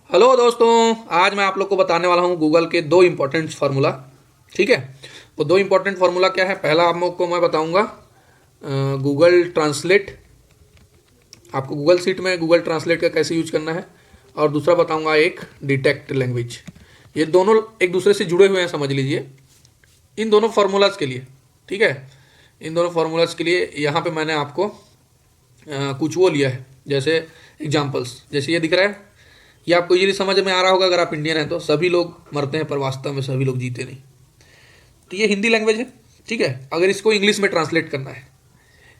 Hello दोस्तों, आज मैं आप लोग को बताने वाला हूँ गूगल के दो इंपॉर्टेंट फार्मूला। ठीक है, वो दो इंपॉर्टेंट फार्मूला क्या है? पहला आप लोग को मैं बताऊंगा गूगल ट्रांसलेट, आपको गूगल सीट में गूगल ट्रांसलेट का कैसे यूज करना है, और दूसरा बताऊंगा एक डिटेक्ट लैंग्वेज। ये दोनों एक दूसरे से जुड़े हुए हैं, समझ लीजिए इन दोनों फार्मूलाज के लिए। ठीक है, इन दोनों फार्मूलाज के लिए यहाँ पे मैंने आपको कुछ वो लिया है, जैसे एग्जाम्पल्स। जैसे ये दिख रहा है, ये आपको इजीली समझ में आ रहा होगा। अगर आप इंडियन हैं तो सभी लोग मरते हैं पर वास्तव में सभी लोग जीते नहीं। तो ये हिंदी लैंग्वेज है। ठीक है, अगर इसको इंग्लिश में ट्रांसलेट करना है,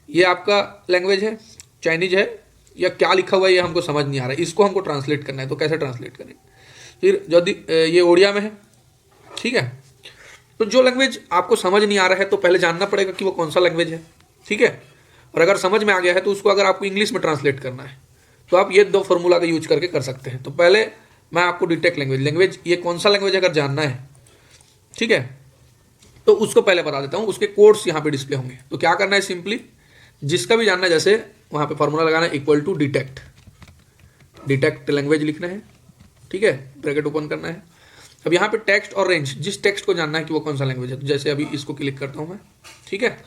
ये आपका लैंग्वेज है, चाइनीज है या क्या लिखा हुआ है ये हमको समझ नहीं आ रहा है, इसको हमको ट्रांसलेट करना है। तो कैसे ट्रांसलेट करें? फिर यदि ये ओडिया में है, ठीक है, तो जो लैंग्वेज आपको समझ नहीं आ रहा है तो पहले जानना पड़ेगा कि वो कौन सा लैंग्वेज है। ठीक है, और अगर समझ में आ गया है तो उसको अगर आपको इंग्लिश में ट्रांसलेट करना है तो आप ये दो फॉर्मूला का यूज करके कर सकते हैं। तो पहले मैं आपको डिटेक्ट लैंग्वेज ये कौन सा लैंग्वेज अगर जानना है, ठीक है, तो उसको पहले बता देता हूँ। उसके कोड्स यहाँ पे डिस्प्ले होंगे। तो क्या करना है, सिंपली जिसका भी जानना है, जैसे वहाँ पे फॉर्मूला लगाना है इक्वल टू डिटेक्ट लैंग्वेज लिखना है। ठीक है, ब्रैकेट ओपन करना है। अब यहाँ पे टेक्स्ट और रेंज, जिस टेक्स्ट को जानना है कि वो कौन सा लैंग्वेज है, तो जैसे अभी इसको क्लिक करता हूँ मैं, ठीक है,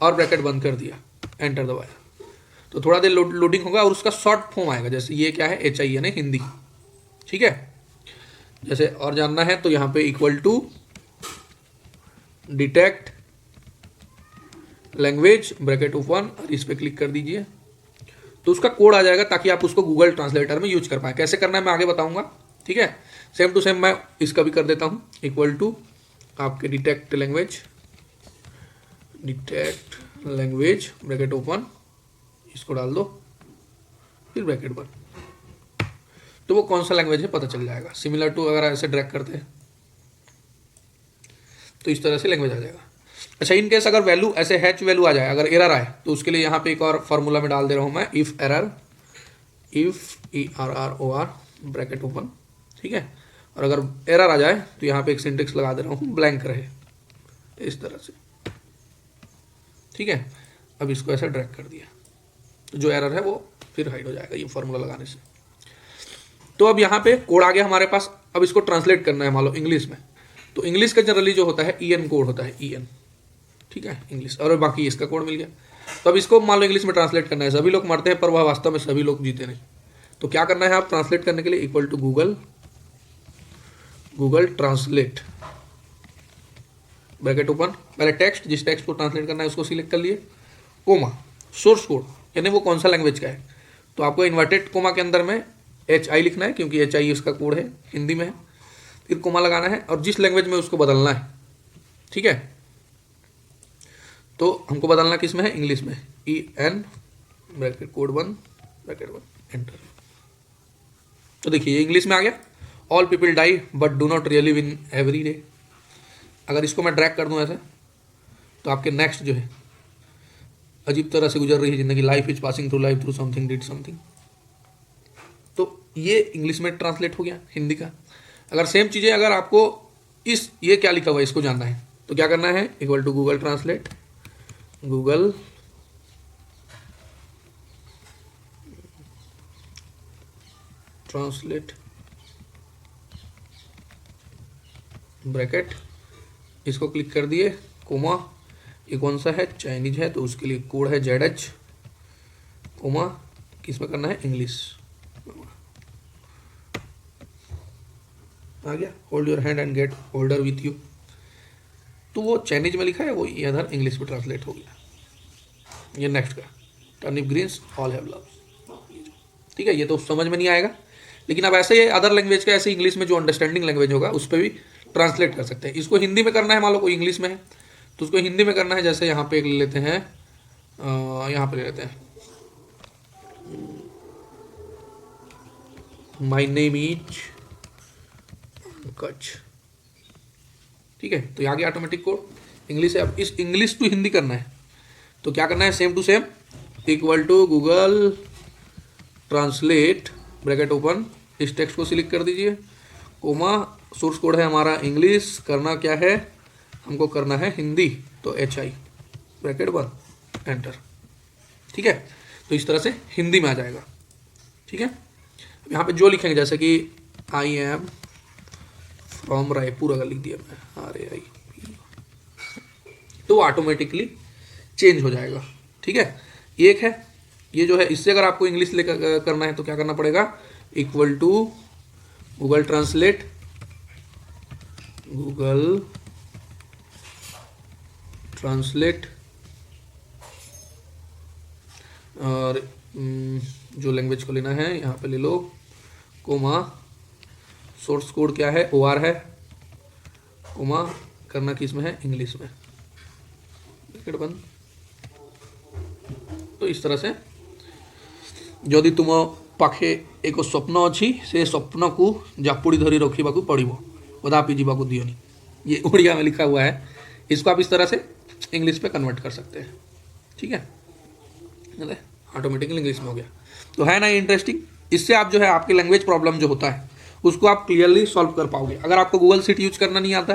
और ब्रैकेट बंद कर दिया, एंटर दबाया, तो थोड़ा देर लोडिंग होगा और उसका शॉर्ट फॉर्म आएगा। जैसे ये क्या है, HI यानी हिंदी। ठीक है, जैसे और जानना है तो यहाँ पे equal to detect language bracket open, और इस पर क्लिक कर दीजिए तो उसका कोड आ जाएगा, ताकि आप उसको गूगल ट्रांसलेटर में यूज कर पाए। कैसे करना है मैं आगे बताऊंगा। ठीक है, सेम टू सेम मैं इसका भी कर देता हूँ, इक्वल टू आपके डिटेक्ट लैंग्वेज ब्रैकेट ओपन, इसको डाल दो, फिर ब्रैकेट बंद, तो वो कौन सा लैंग्वेज है पता चल जाएगा। सिमिलर टू अगर ऐसे ड्रैग करते हैं तो इस तरह से लैंग्वेज आ जाएगा। अच्छा, इन केस अगर वैल्यू ऐसे हैच वैल्यू आ जाए, अगर एरर आए, तो उसके लिए यहाँ पे एक और फार्मूला में डाल दे रहा हूँ मैं, इफ ERROR ब्रैकेट ओपन। ठीक है, और अगर एरर आ जाए तो यहाँ पे एक सिंटेक्स लगा दे रहा हूँ, ब्लैंक रहे, इस तरह से। ठीक है, अब इसको ऐसे ड्रैग कर दिया तो जो एरर है वो फिर हाइड हो जाएगा ये फार्मूला लगाने से। तो अब यहाँ पे कोड आ गया हमारे पास। अब इसको ट्रांसलेट करना है मान लो इंग्लिश में, तो इंग्लिश का जनरली जो होता है EN कोड होता है, EN। ठीक है, इंग्लिश, और बाकी इसका कोड मिल गया। तो अब इसको मान लो इंग्लिश में ट्रांसलेट करना है। सभी लोग मरते हैं पर वह वास्तव में सभी लोग जीते नहीं। तो क्या करना है, आप ट्रांसलेट करने के लिए equal to Google translate bracket open, पहले टेक्स्ट, जिस टेक्स्ट को ट्रांसलेट करना है उसको सिलेक्ट कर लिए, कोमा सोर्स कोड, यानी वो कौन सा लैंग्वेज का है। तो आपको इन्वर्टेड कोमा के अंदर में HI लिखना है, क्योंकि HI इसका कोड है, हिंदी में है। फिर कोमा लगाना है और जिस लैंग्वेज में उसको बदलना है। ठीक है, तो हमको बदलना किस में है, इंग्लिश में, EN ब्रैकेट कोड बंद, ब्रैकेट बंद, एंटर। तो देखिए ये इंग्लिश में आ गया। All people die but do not really win every day. अगर इसको मैं ड्रैग कर दूं ऐसे, तो आपके नेक्स्ट जो है, अजीब तरह से गुजर रही है जिंदगी, life is passing through something did something. तो ये इंग्लिश में ट्रांसलेट हो गया हिंदी का। अगर सेम चीज़ें अगर आपको ये क्या लिखा हुआ है इसको जानना है, तो क्या करना है, equal to Google translate bracket, इसको क्लिक कर दिए, कोमा, ये कौन सा है, चाइनीज है, तो उसके लिए कोड है ZH, कोमा, किस में करना है, इंग्लिश। आ गया, hold your hand and get holder with you. तो वो चाइनीज में लिखा है, वो इधर इंग्लिश में ट्रांसलेट हो गया। ये नेक्स्ट का, turnip greens all have love. ठीक है, ये तो समझ में नहीं आएगा, लेकिन अब ऐसे अदर लैंग्वेज का, ऐसे इंग्लिश में जो अंडरस्टैंडिंग लैंग्वेज होगा उस पर भी ट्रांसलेट कर सकते हैं। इसको हिंदी में करना है, मान लो कोई इंग्लिश में है तो उसको हिंदी में करना है। जैसे यहाँ पे ले लेते हैं, यहाँ पे ले लेते हैं, माई नेम इज कच्छ। ठीक है, तो यहाँ गया ऑटोमेटिक कोड इंग्लिश है। अब इस इंग्लिश टू हिंदी करना है, तो क्या करना है, same to same, equal to Google translate bracket open, इस टेक्स्ट को सिलेक्ट कर दीजिए, कोमा, सोर्स कोड है हमारा इंग्लिश, करना क्या है, हमको करना है हिंदी, तो HI ब्रैकेट बंद, एंटर। ठीक है, तो इस तरह से हिंदी में आ जाएगा। ठीक है, यहाँ पे जो लिखेंगे, जैसे कि आई एम फ्रॉम रायपुर अगर लिख दिया मैं RAI, तो ऑटोमेटिकली चेंज हो जाएगा। ठीक है, एक है ये जो है, इससे अगर आपको इंग्लिश लेकर करना है तो क्या करना पड़ेगा, equal to Google translate, Google translate और जो लैंग्वेज को लेना है यहाँ पे ले लो, कोमा सोर्स कोड क्या है, OR है, कोमा करना किस में है, इंग्लिश में, ब्रैकेट बंद। तो इस तरह से जदि तुम पाखे एक स्वप्न अच्छी से स्वप्न को जापुड़ी धरी रखा पड़ो, कदापि जीवाक दियोनी, ये उड़िया में लिखा हुआ है। इसको आप इस तरह से इंग्लिश पे कन्वर्ट कर सकते हैं। ठीक है, ऑटोमेटिकली इंग्लिश में हो गया। तो है ना ये इंटरेस्टिंग, इससे आप जो है आपके लैंग्वेज प्रॉब्लम जो होता है उसको आप क्लियरली सॉल्व कर पाओगे। अगर आपको गूगल शीट यूज करना नहीं आता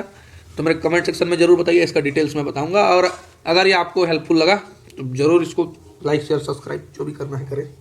तो मेरे कमेंट सेक्शन में जरूर बताइए, इसका डिटेल्स मैं बताऊंगा। और अगर ये आपको हेल्पफुल लगा तो जरूर इसको लाइक शेयर सब्सक्राइब जो भी करना है करें।